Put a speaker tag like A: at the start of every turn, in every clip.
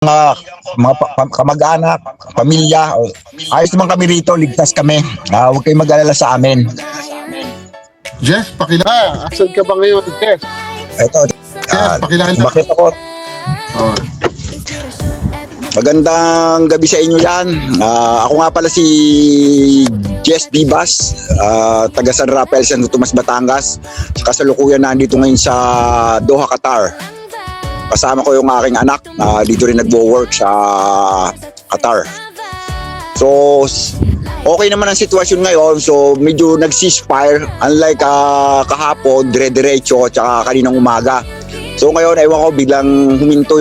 A: mga, kamag-anak, pamilya. Ayos naman kami rito, ligtas kami. Huwag kayong mag-alala sa amin.
B: Jess, pakilala. Asan ka ba ngayon, Jess?
A: Ito,
B: Jess, pakilala.
A: bakit ako?
B: Oh.
A: Magandang gabi sa inyo yan. Ako nga pala si Jess Vivas, taga San Rafael, Santo Tomas, Batangas. Kasalukuyan nandito ngayon sa Doha, Qatar. Kasama ko yung aking anak, dito rin nagwo-work sa Qatar. So, okay naman ang sitwasyon ngayon. So, medyo nag-ceasefire. Unlike kahapon, dire-diretso, tsaka kaninang umaga. So, ngayon, ewan ko, biglang huminto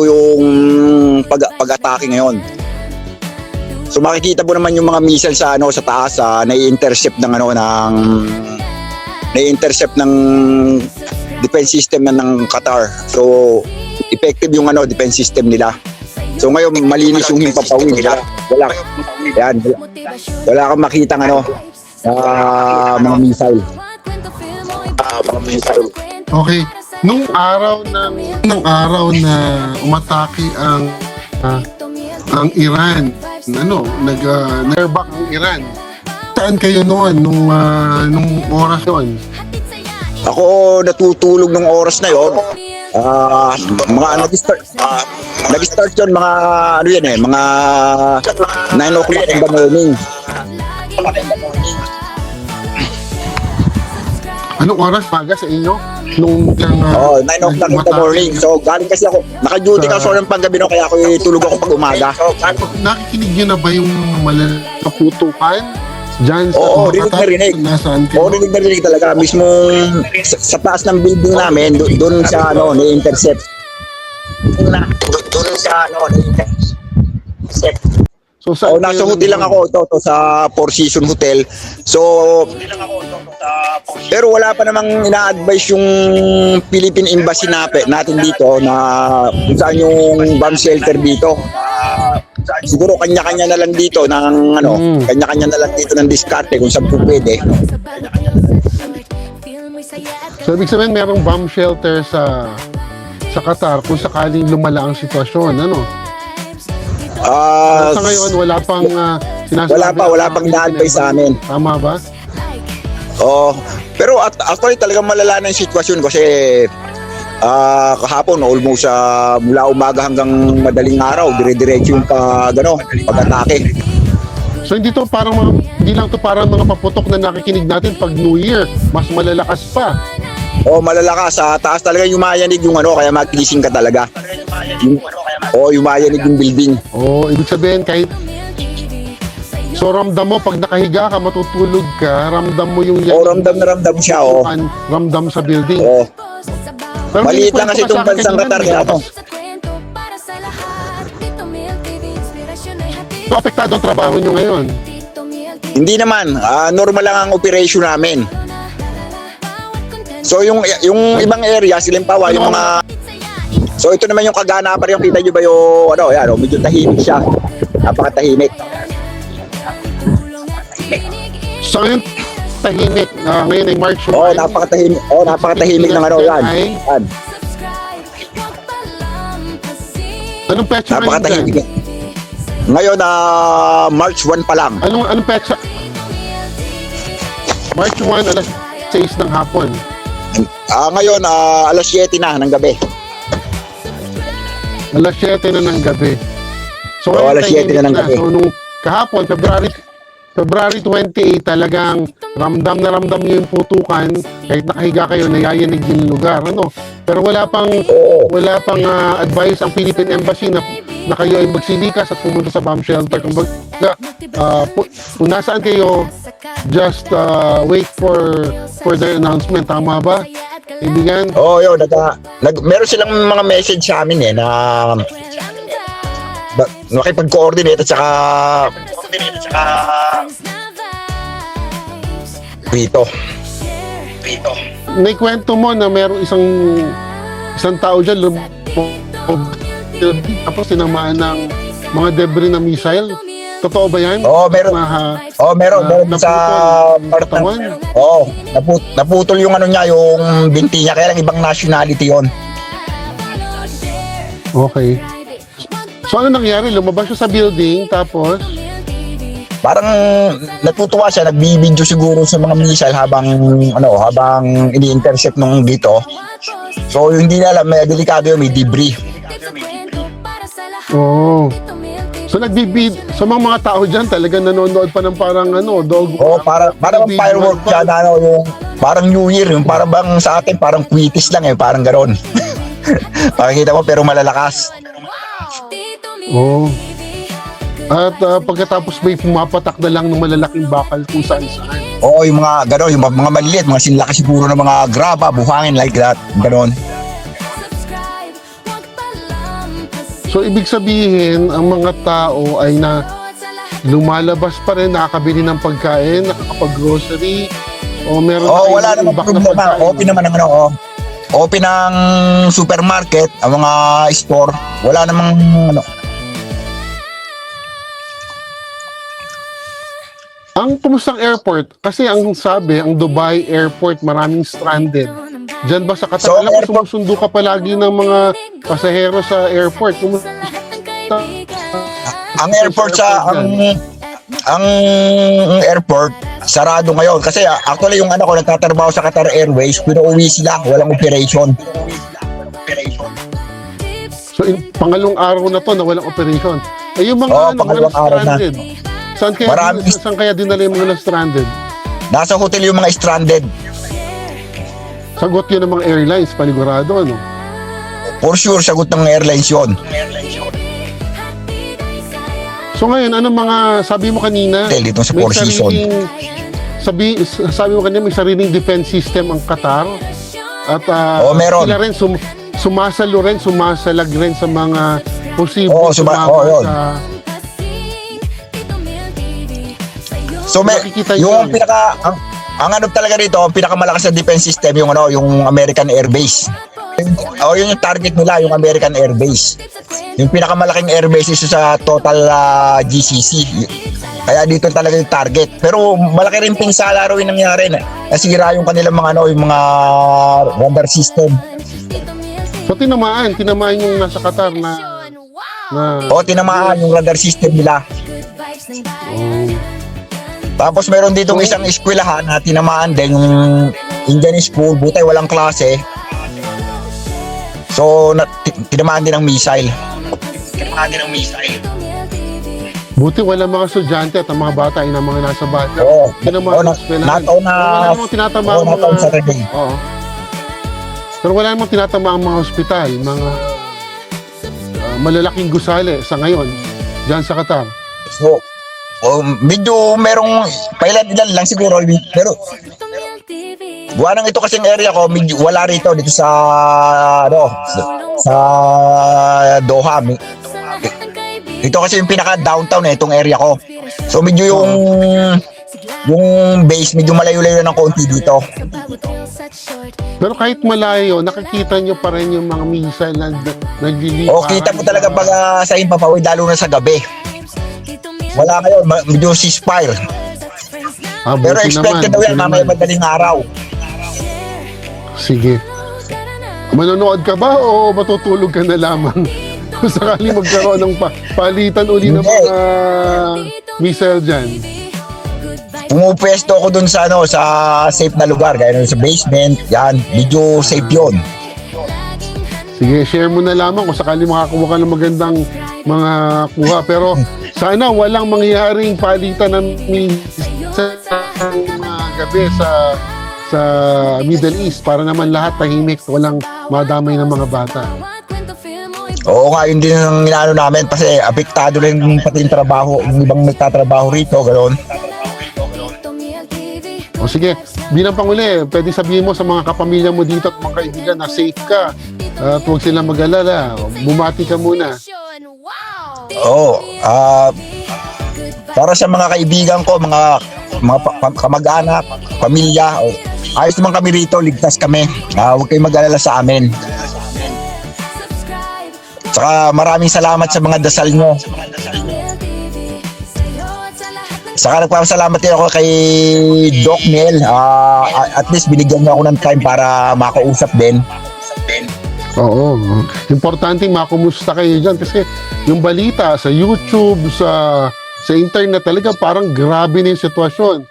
A: yung pag-atake ngayon. So, makikita mo naman yung mga missile sa taas, nai-intercept ng defense system ng Qatar. So, effective yung defense system nila. So ngayon malinis yung himpapawid nila. Wala kang makitang mga missile.
B: Okay. Nung araw na umatake ang Iran, nag-airbag ang Iran. Saan kayo noon nung oras yon?
A: Ako natutulog ng oras na yon. Nag-start yun mga mga 9 o'clock in the morning.
B: Anong oras maga sa inyo? Nung
A: 9 o'clock in the morning. So galing kasi ako, naka-duty ka ng panggabi no, kaya ako tulog ako pag umaga.
B: Nakikinig nyo na ba yung malalaputukan? Diyan sa
A: rinig na rinig. Rinig na rinig talaga. Mismo sa taas ng building namin, doon sa na-intercept. Doon sa na-intercept.
B: So,
A: nasa hotel lang ako to sa Four Seasons Hotel. So, pero wala pa namang ina-advise yung Philippine Embassy natin dito na kung saan yung bomb shelter dito. Siguro kanya-kanya na lang dito kanya-kanya na lang dito ng diskarte kung saan po pwede.
B: So, ibig sabihin merong bomb shelter sa Qatar kung sakaling lumala ang sitwasyon, sa ngayon, wala pang sinasabi.
A: Wala pang ina-advise sa amin.
B: Tama ba?
A: Pero actually talagang malala na yung sitwasyon kasi kahapon almost mula umaga hanggang madaling araw dire-diretso yung pag-atake.
B: So hindi lang to parang mga paputok na nakikinig natin pag New Year, mas malalakas pa.
A: Malalakas sa taas talaga yumayanig yung kaya magigising ka talaga. Yumayanig yung building.
B: Ibig sabihin kahit so ramdam mo pag nakahiga ka, matutulog ka, ramdam mo yung
A: ramdam siya.
B: Ramdam sa building. Pero
A: maliit lang kasi itong bansang Qatar kaya
B: So apektado ang trabaho nyo ngayon?
A: Hindi naman, normal lang ang operation namin. So yung ibang area, Silimpawa, yung mga so ito naman yung kaganapan, yung kita nyo ba yung medyo tahimik siya. Napakatahimik.
B: So ngayon tahimik. Ngayon ay March 1.
A: Napakatahimik. Napakatahimik ng yan.
B: Anong petsa
A: napakatahimik. Ngayon March 1 pa lang.
B: Anong petsa? March 1 alas 6 ng hapon.
A: Ngayon alas 7 na ng gabi.
B: Alas 7 na ng gabi. So
A: alas 7 na ng gabi.
B: So nung kahapon, February 28, talagang ramdam na ramdam niyo yung putukan, kahit nakahiga kayo, nayayanig yung lugar, Pero wala pang advice ang Philippine Embassy na kayo ay magsilikas at pumunta sa bomb shelter. Kumbaga, kung nasaan kayo, just wait for their announcement. Tama ba? Ibigan?
A: Yun. Meron silang mga message sa amin na makipag-coordinate at saka Rito.
B: Naikwento mo na merong isang tao dyan tapos tinamaan ng mga debris na missile. Totoo ba yan?
A: Meron. Meron sa
B: katawan.
A: Naputol yung yung binti niya, kaya lang ibang nationality yon.
B: Okay. So ano nangyari? Lumabas siya sa building, tapos
A: Parang natutuwa siya, nagbibideo siguro sa mga missile habang ini-intercept nung dito. So hindi na alam, may delikado yun, may debris.
B: oh. So so mga tao diyan talagang nanonood pa ng parang dog.
A: Oh, parang firework siya na yung parang New Year, yung parang bang sa atin parang quitis lang parang garon. Pakikita mo pero malalakas.
B: Oh. At pagkatapos may pumapatak na lang ng malalaking bakal kung saan saan.
A: Oo, yung mga ganon, yung mga maliliit, mga sinlaki siguro ng mga graba, buhangin like that, ganon.
B: So ibig sabihin, ang mga tao ay lumalabas pa rin, nakakabili ng pagkain, nakakapag-grocery, o meron
A: Wala namang problema. Open naman ang open ang supermarket, ang mga store, wala namang
B: Ang kumustang airport, kasi ang sabi, ang Dubai airport maraming stranded. Diyan ba sa Qatar?
A: So,
B: Alam ko
A: airport-
B: sumusundo ka palagi ng mga pasahero sa airport. Kumusta?
A: ang airport ang airport sarado ngayon kasi actually yung anak ko nagtatrabaho sa Qatar Airways, pinauwi sila, walang operation.
B: So, pangalong araw na to na walang operation. Eh, yung mga,
A: Pangalawang
B: mga
A: araw na.
B: stranded, saan kaya dinala yung mga na-stranded?
A: Nasa hotel yung mga stranded.
B: Sagot yun ng mga airlines, panigurado, ano?
A: For sure, sagot ng airlines yun.
B: So ngayon, ano mga, sabi mo kanina,
A: Hotel dito sa Four Seasons.
B: sabi mo kanina, may sariling defense system ang Qatar. At
A: meron.
B: sila rin sumasalag rin sa mga posibleng
A: yun.
B: sa...
A: So
B: Nakikita
A: yung
B: yun.
A: ang ano talaga dito, ang pinakamalakas na defense system yung yung American Air Base. Yun yung target nila, yung American Air Base. Yung pinakamalaking air base is sa total GCC. Kaya dito talaga yung target. Pero malaki rin pinsala raw yung nangyari. Nasira yung kanilang mga yung mga radar system.
B: So tinamaan yung nasa Qatar na
A: Tinamaan yung radar system nila. Tapos meron dito isang eskwelahan na tinamaan din yung Indian school, buti walang klase. So tinamaan din ng missile.
B: buti wala mga estudyante at ang mga bata ay mga nasa bata. Tinamaan ng eskwelahan. Wala namang tinatama ang mga...
A: Saturday.
B: Oo. Pero wala namang tinatama ang mga ospital, mga malalaking gusali sa ngayon, dyan sa Qatar.
A: So, medyo merong pailan-ilan lang siguro, pero buwanang ito kasing area ko, medyo wala rito dito sa sa Doha. Ito kasi yung pinaka downtown itong area ko. So medyo yung base medyo malayo-layo ng konti dito.
B: Pero kahit malayo, nakikita nyo pa rin yung mga missile na nagliliparan.
A: Kita mo talaga pag sa Impapawid, lalo na sa gabi. Wala ngayon, medyo ceasefire. Pero expected daw yan, mamaya madaling araw.
B: Sige. Manonood ka ba o matutulog ka na lamang? Kung sakali magkaroon ng palitan uli ng mga missile dyan.
A: Pumupwesto ako dun sa sa safe na lugar, gaya sa basement, yan, medyo safe yun.
B: Sige, share mo na lamang kung sakali makakuha ka ng magandang mga kuha. Pero sana walang mangyaring palitan ng missile gabi sa Middle East para naman lahat tahimik, walang madamay ng mga bata.
A: Oo nga, yun din ang inaano namin kasi apektado rin pati yung trabaho, yung ibang nagtatrabaho rito, gano'n.
B: O sige, bilang panguli, pwede sabihin mo sa mga kapamilya mo dito at mga kaibigan na safe ka at huwag silang mag-alala. Bumati ka muna.
A: Para sa mga kaibigan ko, mga kamag-anak, pamilya, ayos naman kami rito, ligtas kami. Huwag kayong mag-alala sa amin. Saka maraming salamat sa mga dasal nyo. Saka nagpapasalamat din ako kay Doc Nel. At least binigyan niya ako ng time para makausap din.
B: Oo. Importante makumusta kayo dyan kasi yung balita sa YouTube, sa internet talaga parang grabe na yung sitwasyon.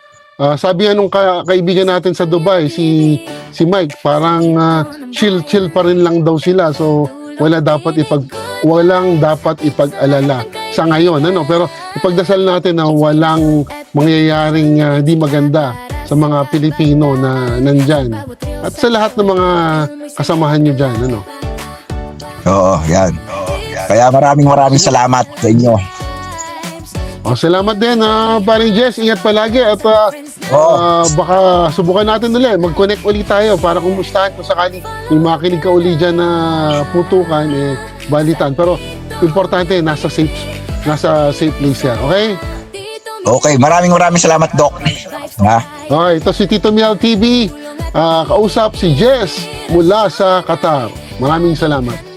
B: Sabi nga nung kaibigan natin sa Dubai, si Mike, parang chill pa rin lang daw sila. So walang dapat ipag-alala sa ngayon, ano? Pero ipagdasal natin na walang mangyayaring di maganda sa mga Pilipino na nandyan. At sa lahat ng mga kasamahan nyo dyan, ano?
A: Oo, yan. Kaya maraming salamat sa inyo.
B: Salamat din, paring Jess. Ingat palagi at baka subukan natin ulit. Mag-connect ulit tayo para kumustahan kung sakali may makinig ka ulit dyan na putukan, balitan. Pero importante, nasa safe place yan. Okay?
A: Okay, maraming salamat, Doc. Ha?
B: Okay, ito si Tito Miel TV. Kausap si Jess mula sa Qatar. Maraming salamat.